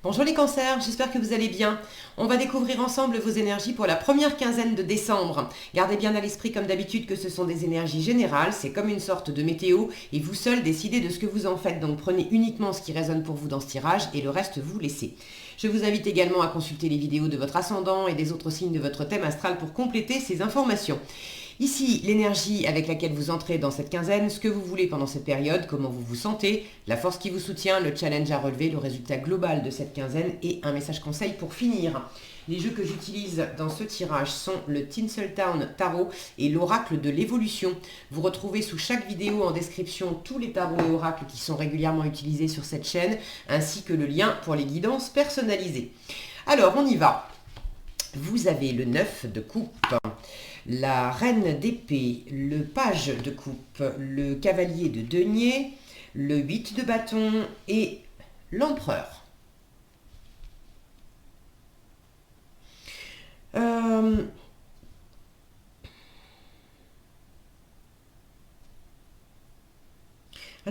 Bonjour les cancers, j'espère que vous allez bien. On va découvrir ensemble vos énergies pour la première quinzaine de décembre. Gardez bien à l'esprit comme d'habitude que ce sont des énergies générales, c'est comme une sorte de météo et vous seul décidez de ce que vous en faites. Donc prenez uniquement ce qui résonne pour vous dans ce tirage et le reste vous laissez. Je vous invite également à consulter les vidéos de votre ascendant et des autres signes de votre thème astral pour compléter ces informations. Ici, l'énergie avec laquelle vous entrez dans cette quinzaine, ce que vous voulez pendant cette période, comment vous vous sentez, la force qui vous soutient, le challenge à relever, le résultat global de cette quinzaine et un message conseil pour finir. Les jeux que j'utilise dans ce tirage sont le Tinseltown Tarot et l'Oracle de l'évolution. Vous retrouvez sous chaque vidéo en description tous les tarots et oracles qui sont régulièrement utilisés sur cette chaîne, ainsi que le lien pour les guidances personnalisées. Alors, on y va. Vous avez le 9 de coupe, la reine d'épée, le page de coupe, le cavalier de denier, le 8 de bâton et l'empereur. Un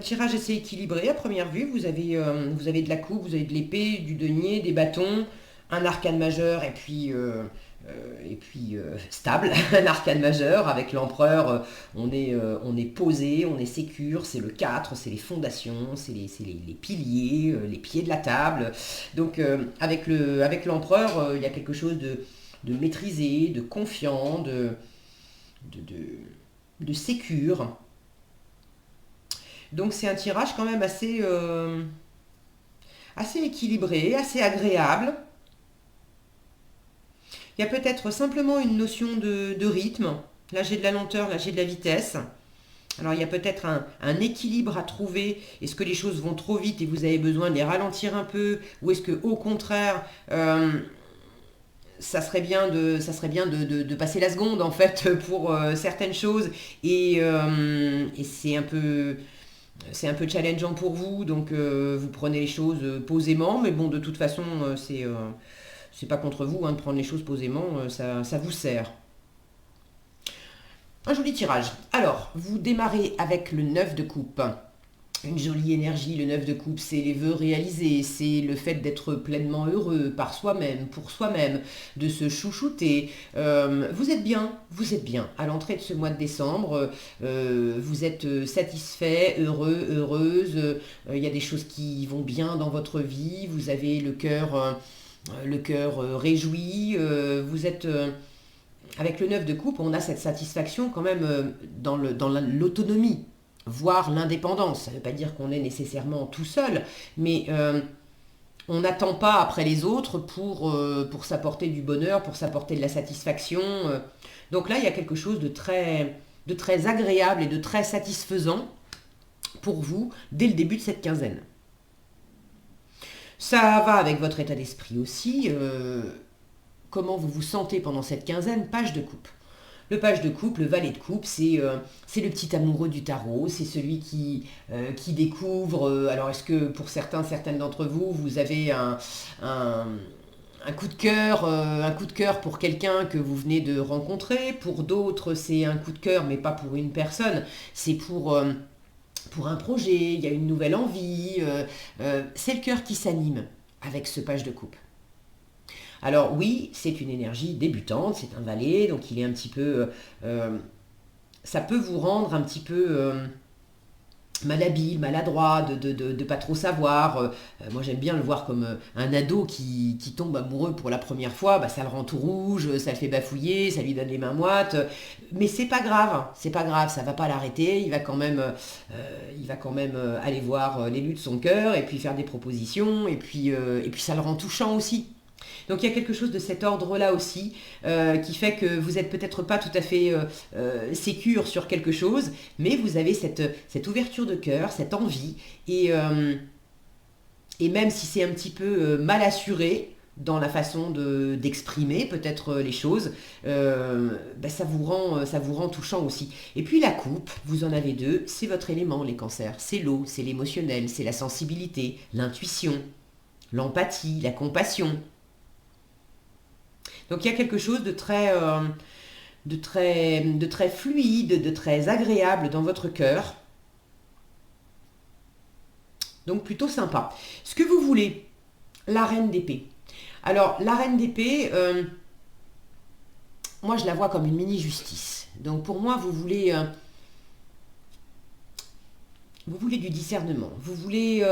tirage assez équilibré à première vue. Vous avez de la coupe, vous avez de l'épée, du denier, des bâtons, un arcane majeur et puis stable, un arcane majeur avec l'empereur, on est posé, on est sécure, c'est le 4, c'est les fondations, c'est les piliers, les pieds de la table. Donc avec l'empereur, il y a quelque chose de maîtrisé, de confiant, de sécure. Donc c'est un tirage quand même assez équilibré, assez agréable. Il y a peut-être simplement une notion de rythme. Là, j'ai de la lenteur, là, j'ai de la vitesse. Alors, il y a peut-être un équilibre à trouver. Est-ce que les choses vont trop vite et vous avez besoin de les ralentir un peu? Ou est-ce que, au contraire, ça serait bien de passer la seconde, en fait, pour certaines choses. Et c'est un peu challengeant pour vous. Donc, vous prenez les choses posément. Mais bon, de toute façon, c'est pas contre vous de prendre les choses posément, ça vous sert. Un joli tirage. Alors, vous démarrez avec le 9 de coupe. Une jolie énergie, le 9 de coupe, c'est les vœux réalisés, c'est le fait d'être pleinement heureux par soi-même, pour soi-même, de se chouchouter. Vous êtes bien. À l'entrée de ce mois de décembre, vous êtes satisfait, heureux, heureuse. Il y a des choses qui vont bien dans votre vie, vous avez le cœur réjoui, vous êtes... avec le 9 de coupe, on a cette satisfaction quand même dans l'autonomie, voire l'indépendance. Ça ne veut pas dire qu'on est nécessairement tout seul, mais on n'attend pas après les autres pour s'apporter du bonheur, pour s'apporter de la satisfaction. Donc là, il y a quelque chose de très agréable et de très satisfaisant pour vous dès le début de cette quinzaine. Ça va avec votre état d'esprit aussi. Comment vous vous sentez pendant cette quinzaine? Page de coupe. Le page de coupe, le valet de coupe, c'est le petit amoureux du tarot, c'est celui qui découvre. Alors est-ce que pour certaines d'entre vous, vous avez un un coup de cœur pour quelqu'un que vous venez de rencontrer? Pour d'autres, c'est un coup de cœur, mais pas pour une personne, c'est pour un projet, il y a une nouvelle envie, c'est le cœur qui s'anime avec ce page de coupe. Alors oui, c'est une énergie débutante, c'est un valet, donc il est un petit peu... ça peut vous rendre un petit peu malhabile, maladroit, de pas trop savoir. Moi j'aime bien le voir comme un ado qui tombe amoureux pour la première fois, ça le rend tout rouge, ça le fait bafouiller, ça lui donne les mains moites. Mais c'est pas grave, ça va pas l'arrêter, il va quand même aller voir l'élu de son cœur et puis faire des propositions, et puis ça le rend touchant aussi. Donc il y a quelque chose de cet ordre-là aussi qui fait que vous n'êtes peut-être pas tout à fait sécure sur quelque chose, mais vous avez cette ouverture de cœur, cette envie, et même si c'est un petit peu mal assuré dans la façon d'exprimer peut-être les choses, ça vous rend touchant aussi. Et puis la coupe, vous en avez deux, c'est votre élément les cancers, c'est l'eau, c'est l'émotionnel, c'est la sensibilité, l'intuition, l'empathie, la compassion. Donc il y a quelque chose de très fluide, de très agréable dans votre cœur. Donc plutôt sympa. Ce que vous voulez, la reine d'épée. Alors, la reine d'épée, moi je la vois comme une mini-justice. Donc pour moi, vous voulez du discernement. Vous voulez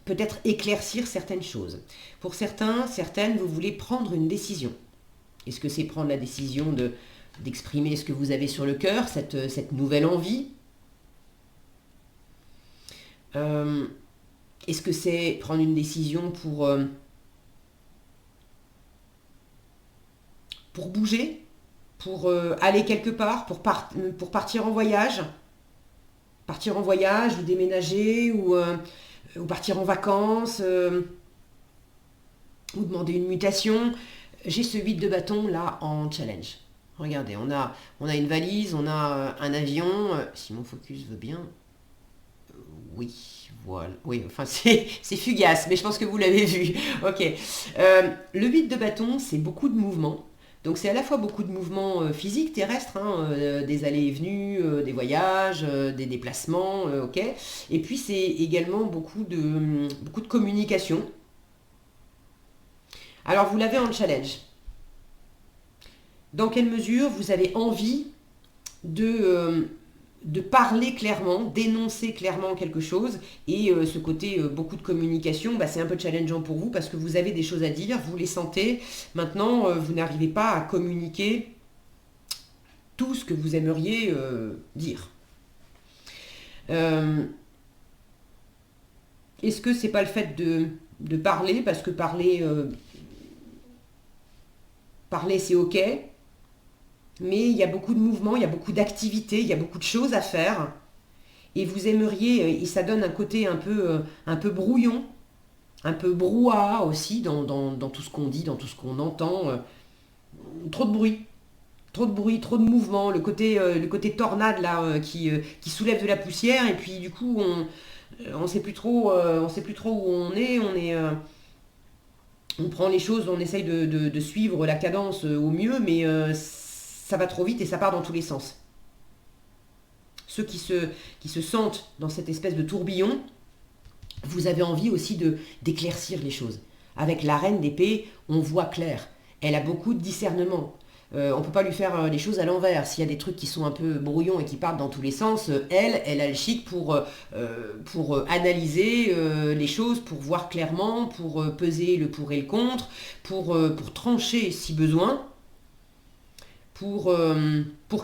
peut-être éclaircir certaines choses. Pour certains, certaines, vous voulez prendre une décision. Est-ce que c'est prendre la décision d'exprimer ce que vous avez sur le cœur, cette nouvelle envie? Est-ce que c'est prendre une décision pour bouger, pour aller quelque part, pour partir en voyage? Partir en voyage ou déménager ou partir en vacances ou demander une mutation. J'ai ce 8 de bâton là en challenge. Regardez, on a une valise, on a un avion. Si mon focus veut bien. Oui, voilà. Oui, enfin c'est fugace, mais je pense que vous l'avez vu. Ok. Le 8 de bâton, c'est beaucoup de mouvements. Donc c'est à la fois beaucoup de mouvements physiques, terrestres, hein, des allées et venues, des voyages, des déplacements, ok. Et puis c'est également beaucoup de communication. Alors vous l'avez en challenge. Dans quelle mesure vous avez envie de parler clairement, d'énoncer clairement quelque chose, et ce côté beaucoup de communication, bah, c'est un peu challengeant pour vous parce que vous avez des choses à dire, vous les sentez, maintenant vous n'arrivez pas à communiquer tout ce que vous aimeriez dire. Est-ce que c'est pas le fait de parler, parce que parler c'est ok, mais il y a beaucoup de mouvements, il y a beaucoup d'activités, il y a beaucoup de choses à faire, et vous aimeriez, et ça donne un côté un peu brouillon, un peu brouhaha aussi dans tout ce qu'on dit, dans tout ce qu'on entend, trop de bruit. Trop de bruit, trop de mouvement, le côté tornade là qui soulève de la poussière, et puis du coup on sait plus trop où on prend les choses, on essaye de suivre la cadence au mieux, mais ça va trop vite et ça part dans tous les sens. Ceux qui se sentent dans cette espèce de tourbillon, vous avez envie aussi d'éclaircir les choses. Avec la reine d'épée, on voit clair. Elle a beaucoup de discernement. On ne peut pas lui faire les choses à l'envers. S'il y a des trucs qui sont un peu brouillons et qui partent dans tous les sens, elle a le chic pour analyser les choses, pour voir clairement, pour peser le pour et le contre, pour trancher si besoin, pour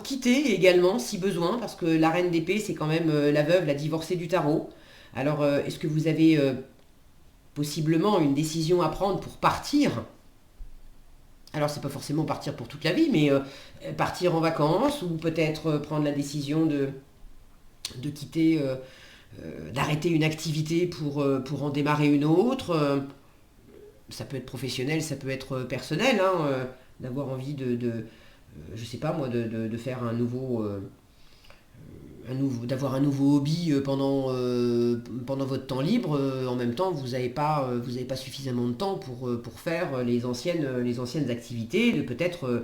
quitter également si besoin, parce que la reine d'épée, c'est quand même la veuve, la divorcée du tarot. Alors, est-ce que vous avez possiblement une décision à prendre pour partir? Alors, c'est pas forcément partir pour toute la vie, mais partir en vacances, ou peut-être prendre la décision de quitter, d'arrêter une activité pour en démarrer une autre. Ça peut être professionnel, ça peut être personnel, hein, d'avoir envie je sais pas moi, de faire d'avoir un nouveau hobby pendant votre temps libre. En même temps, vous avez pas suffisamment de temps pour faire les anciennes activités, de peut-être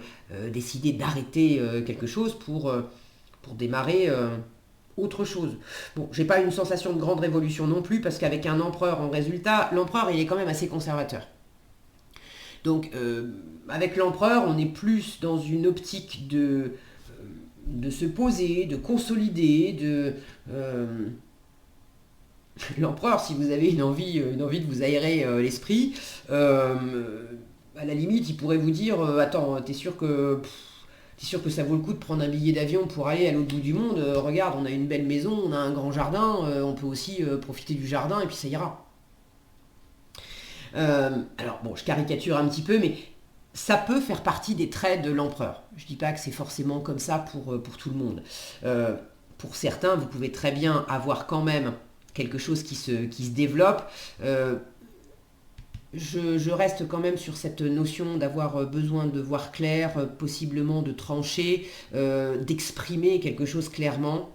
décider d'arrêter quelque chose pour démarrer autre chose. Bon, j'ai pas une sensation de grande révolution non plus, parce qu'avec un empereur en résultat, l'empereur il est quand même assez conservateur. Donc avec l'empereur, on est plus dans une optique de se poser, de consolider, l'empereur, si vous avez une envie de vous aérer l'esprit, à la limite, il pourrait vous dire attends, t'es sûr que ça vaut le coup de prendre un billet d'avion pour aller à l'autre bout du monde? Regarde, on a une belle maison, on a un grand jardin, on peut aussi profiter du jardin et puis ça ira. Alors bon, je caricature un petit peu, mais ça peut faire partie des traits de l'empereur. Je ne dis pas que c'est forcément comme ça pour tout le monde. Pour certains, vous pouvez très bien avoir quand même quelque chose qui se développe. Je reste quand même sur cette notion d'avoir besoin de voir clair, possiblement de trancher, d'exprimer quelque chose clairement.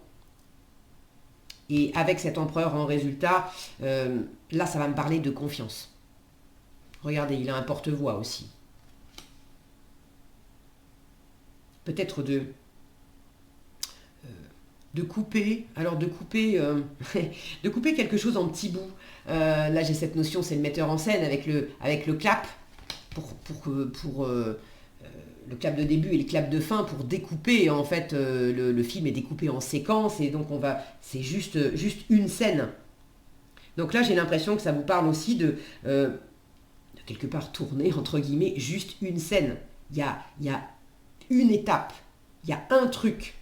Et avec cet empereur en résultat, là ça va me parler de confiance. Regardez, il a un porte-voix aussi. Peut-être de couper, alors de couper, de couper quelque chose en petits bouts. Là j'ai cette notion, c'est le metteur en scène avec le clap, le clap de début et le clap de fin pour découper. En fait, le film est découpé en séquences et donc c'est juste une scène. Donc là, j'ai l'impression que ça vous parle aussi de quelque part tourner, entre guillemets, juste une scène. Il y a une étape, il y a un truc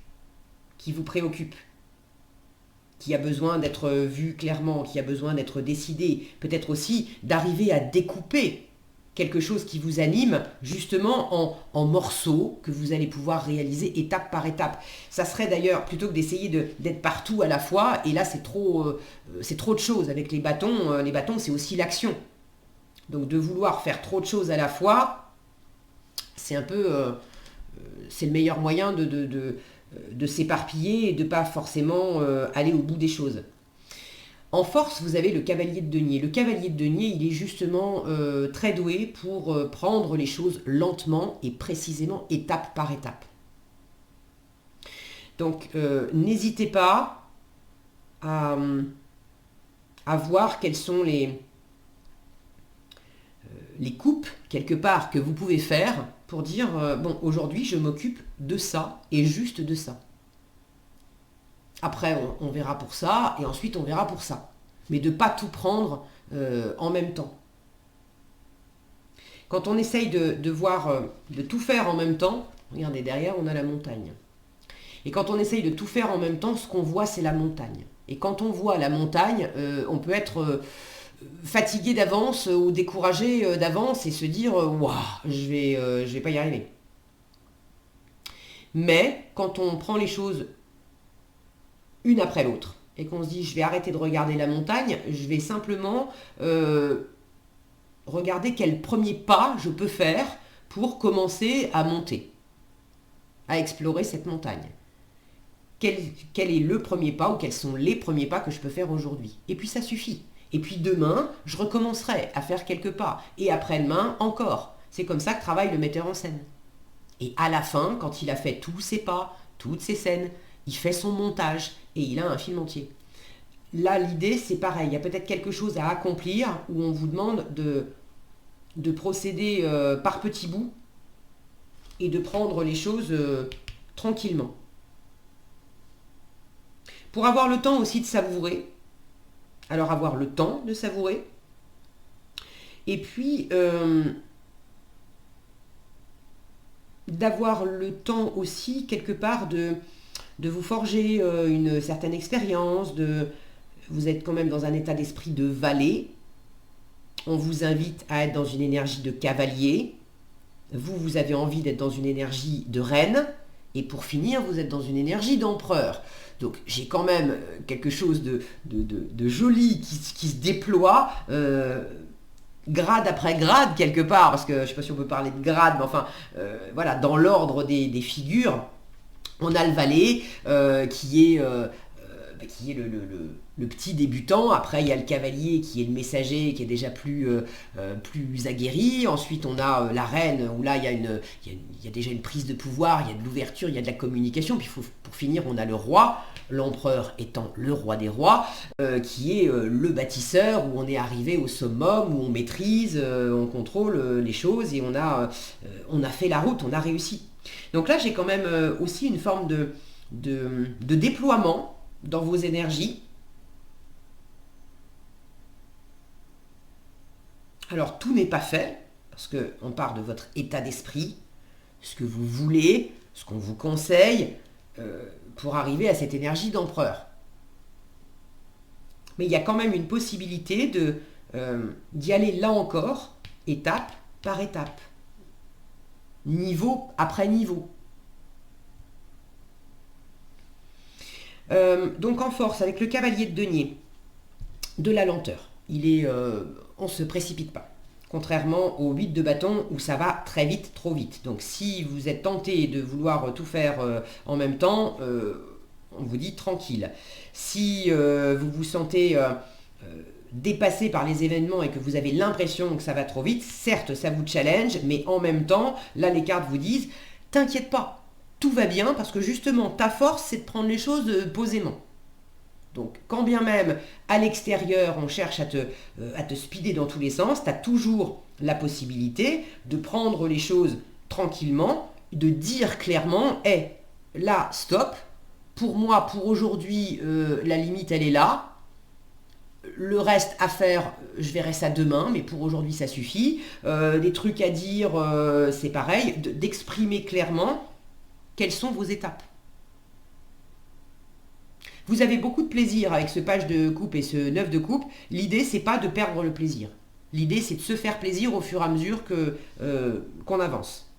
qui vous préoccupe, qui a besoin d'être vu clairement, qui a besoin d'être décidé, peut-être aussi d'arriver à découper quelque chose qui vous anime, justement en morceaux que vous allez pouvoir réaliser étape par étape. Ça serait d'ailleurs, plutôt que d'essayer d'être partout à la fois, et là c'est trop de choses avec les bâtons c'est aussi l'action. Donc de vouloir faire trop de choses à la fois, c'est un peu... c'est le meilleur moyen de s'éparpiller et de ne pas forcément aller au bout des choses. En force, vous avez le cavalier de denier. Le cavalier de denier, il est justement très doué pour prendre les choses lentement et précisément, étape par étape. Donc, n'hésitez pas à voir quelles sont les coupes, quelque part, que vous pouvez faire pour dire, bon, aujourd'hui, je m'occupe de ça et juste de ça. Après, on verra pour ça, et ensuite, on verra pour ça. Mais de ne pas tout prendre en même temps. Quand on essaye de tout faire en même temps, regardez, derrière, on a la montagne. Et quand on essaye de tout faire en même temps, ce qu'on voit, c'est la montagne. Et quand on voit la montagne, on peut être fatigué d'avance ou découragé d'avance et se dire « Waouh, je vais pas y arriver ». Mais quand on prend les choses une après l'autre, et qu'on se dit je vais arrêter de regarder la montagne, je vais simplement regarder quel premier pas je peux faire pour commencer à monter, à explorer cette montagne. Quel est le premier pas ou quels sont les premiers pas que je peux faire aujourd'hui? Et puis ça suffit. Et puis demain, je recommencerai à faire quelques pas. Et après-demain, encore. C'est comme ça que travaille le metteur en scène. Et à la fin, quand il a fait tous ses pas, toutes ses scènes, il fait son montage et il a un film entier. Là, l'idée, c'est pareil. Il y a peut-être quelque chose à accomplir où on vous demande de procéder par petits bouts et de prendre les choses tranquillement. Pour avoir le temps aussi de savourer, alors avoir le temps de savourer, et puis d'avoir le temps aussi quelque part de vous forger une certaine expérience, vous êtes quand même dans un état d'esprit de valet, on vous invite à être dans une énergie de cavalier, vous avez envie d'être dans une énergie de reine, et pour finir, vous êtes dans une énergie d'empereur. Donc j'ai quand même quelque chose de joli qui se déploie, grade après grade quelque part, parce que je ne sais pas si on peut parler de grade, mais enfin, voilà, dans l'ordre des figures, on a le valet qui est le petit débutant. Après, il y a le cavalier qui est le messager, qui est déjà plus aguerri. Ensuite, on a la reine, où là, il y a déjà une prise de pouvoir, il y a de l'ouverture, il y a de la communication. Puis pour finir, on a le roi, l'empereur étant le roi des rois, qui est le bâtisseur, où on est arrivé au summum, où on maîtrise, on contrôle les choses, et on a fait la route, on a réussi. Donc là, j'ai quand même aussi une forme de déploiement dans vos énergies. Alors, tout n'est pas fait, parce qu'on part de votre état d'esprit, ce que vous voulez, ce qu'on vous conseille, pour arriver à cette énergie d'empereur. Mais il y a quand même une possibilité d'y aller là encore, étape par étape, niveau après niveau. Donc en force, avec le cavalier de denier, de la lenteur. On ne se précipite pas. Contrairement au 8 de bâton où ça va très vite, trop vite. Donc si vous êtes tenté de vouloir tout faire en même temps, on vous dit tranquille. Si vous vous sentez dépassé par les événements et que vous avez l'impression que ça va trop vite, certes ça vous challenge, mais en même temps, là les cartes vous disent, t'inquiète pas. tout va bien parce que justement, ta force, c'est de prendre les choses posément. Donc, quand bien même à l'extérieur, on cherche à te speeder dans tous les sens, tu as toujours la possibilité de prendre les choses tranquillement, de dire clairement, hé, là, stop, pour moi, pour aujourd'hui, la limite, elle est là. Le reste à faire, je verrai ça demain, mais pour aujourd'hui, ça suffit. Des trucs à dire, c'est pareil, d'exprimer clairement quelles sont vos étapes. Vous avez beaucoup de plaisir avec ce page de coupe et ce 9 de coupe. L'idée, c'est pas de perdre le plaisir. L'idée, c'est de se faire plaisir au fur et à mesure qu'on avance.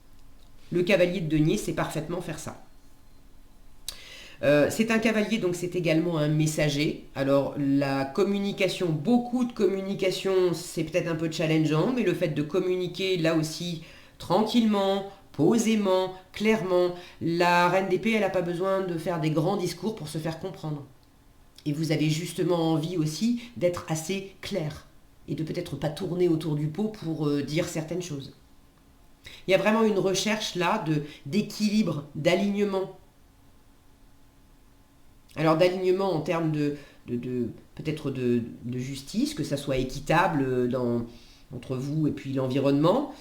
Le cavalier de denier sait parfaitement faire ça. C'est un cavalier, donc c'est également un messager. Alors la communication, beaucoup de communication, c'est peut-être un peu challengeant, mais le fait de communiquer là aussi tranquillement, posément, clairement, la reine d'épée, elle n'a pas besoin de faire des grands discours pour se faire comprendre. Et vous avez justement envie aussi d'être assez clair et de peut-être pas tourner autour du pot pour dire certaines choses. Il y a vraiment une recherche là d'équilibre, d'alignement. Alors d'alignement en termes peut-être de justice, que ça soit équitable entre vous et puis l'environnement,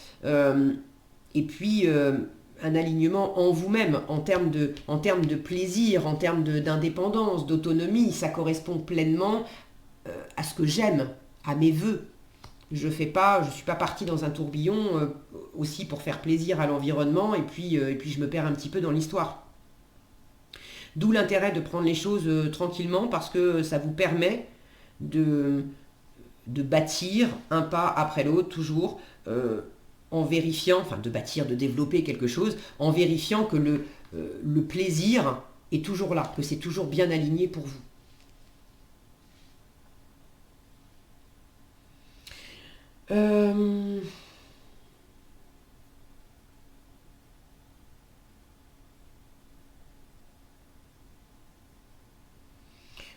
et puis un alignement en vous-même, en termes de plaisir, en termes d'indépendance, d'autonomie, ça correspond pleinement à ce que j'aime, à mes vœux. Je suis pas partie dans un tourbillon aussi pour faire plaisir à l'environnement et puis je me perds un petit peu dans l'histoire. D'où l'intérêt de prendre les choses tranquillement parce que ça vous permet de bâtir un pas après l'autre, toujours en vérifiant, enfin de bâtir, de développer quelque chose, en vérifiant que le plaisir est toujours là, que c'est toujours bien aligné pour vous.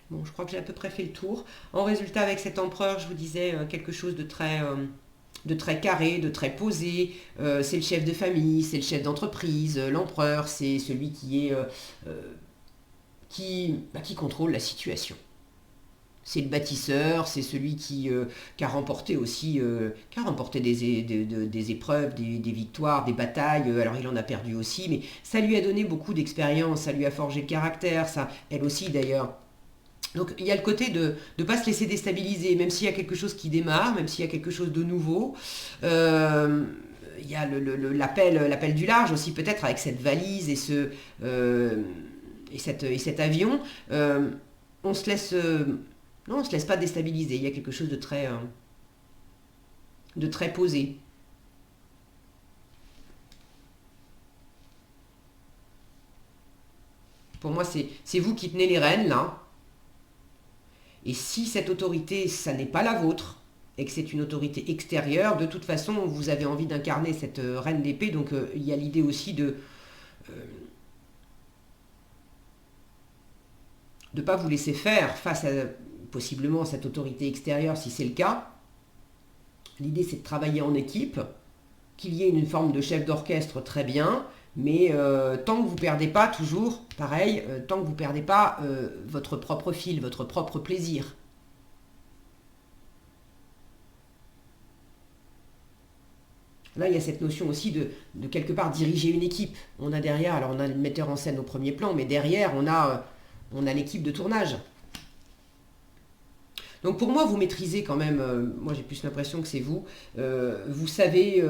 Bon, je crois que j'ai à peu près fait le tour. En résultat, avec cet empereur, je vous disais quelque chose de très carré, de très posé. C'est le chef de famille, c'est le chef d'entreprise. L'empereur, c'est celui qui contrôle la situation. C'est le bâtisseur, c'est celui qui a remporté aussi des épreuves, des victoires, des batailles. Alors il en a perdu aussi, mais ça lui a donné beaucoup d'expérience, ça lui a forgé le caractère, ça, elle aussi d'ailleurs. Donc il y a le côté de ne pas se laisser déstabiliser, même s'il y a quelque chose qui démarre, même s'il y a quelque chose de nouveau. Il y a l'appel du large aussi peut-être avec cette valise et cet avion. On se laisse, non, on se laisse pas déstabiliser. Il y a quelque chose de très posé. Pour moi, c'est vous qui tenez les rênes là. Et si cette autorité, ça n'est pas la vôtre, et que c'est une autorité extérieure, de toute façon, vous avez envie d'incarner cette reine d'épée, donc il y a l'idée aussi de ne pas vous laisser faire face à possiblement cette autorité extérieure, si c'est le cas. L'idée, c'est de travailler en équipe, qu'il y ait une forme de chef d'orchestre, très bien, mais tant que vous ne perdez pas, toujours, pareil, tant que vous ne perdez pas votre propre fil, votre propre plaisir. Là, il y a cette notion aussi de quelque part diriger une équipe. On a derrière, alors on a le metteur en scène au premier plan, mais derrière, on a l'équipe de tournage. Donc pour moi, vous maîtrisez quand même, moi j'ai plus l'impression que c'est vous, vous savez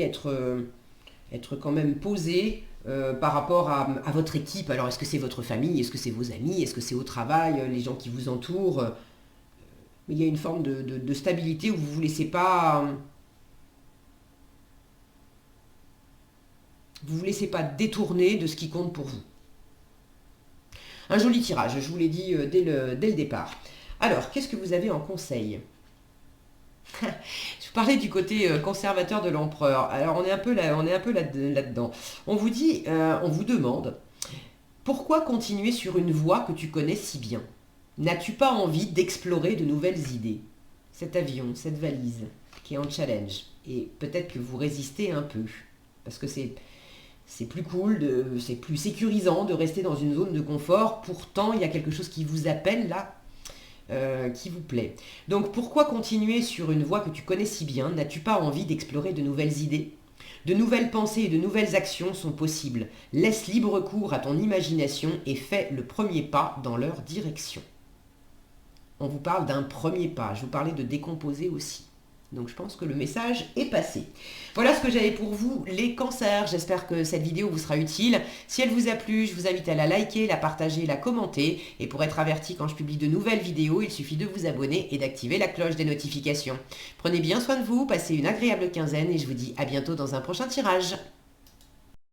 être quand même posé par rapport à votre équipe. Alors est-ce que c'est votre famille, est-ce que c'est vos amis, est-ce que c'est au travail, les gens qui vous entourent. Mais il y a une forme de stabilité où vous ne vous laissez pas détourner de ce qui compte pour vous. Un joli tirage, je vous l'ai dit dès le départ. Alors, qu'est-ce que vous avez en conseil? Je vous parlais du côté conservateur de l'empereur. Alors, on est un peu là-dedans. On vous dit, on vous demande, pourquoi continuer sur une voie que tu connais si bien? N'as-tu pas envie d'explorer de nouvelles idées? Cet avion, cette valise qui est en challenge. Et peut-être que vous résistez un peu. Parce que c'est plus cool, c'est plus sécurisant de rester dans une zone de confort. Pourtant, il y a quelque chose qui vous appelle là, qui vous plaît. Donc pourquoi continuer sur une voie que tu connais si bien? N'as-tu pas envie d'explorer de nouvelles idées? De nouvelles pensées et de nouvelles actions sont possibles. Laisse libre cours à ton imagination et fais le premier pas dans leur direction. On vous parle d'un premier pas. Je vous parlais de décomposer aussi. Donc je pense que le message est passé. Voilà ce que j'avais pour vous, les cancers. J'espère que cette vidéo vous sera utile. Si elle vous a plu, je vous invite à la liker, la partager, la commenter. Et pour être averti quand je publie de nouvelles vidéos, il suffit de vous abonner et d'activer la cloche des notifications. Prenez bien soin de vous, passez une agréable quinzaine et je vous dis à bientôt dans un prochain tirage.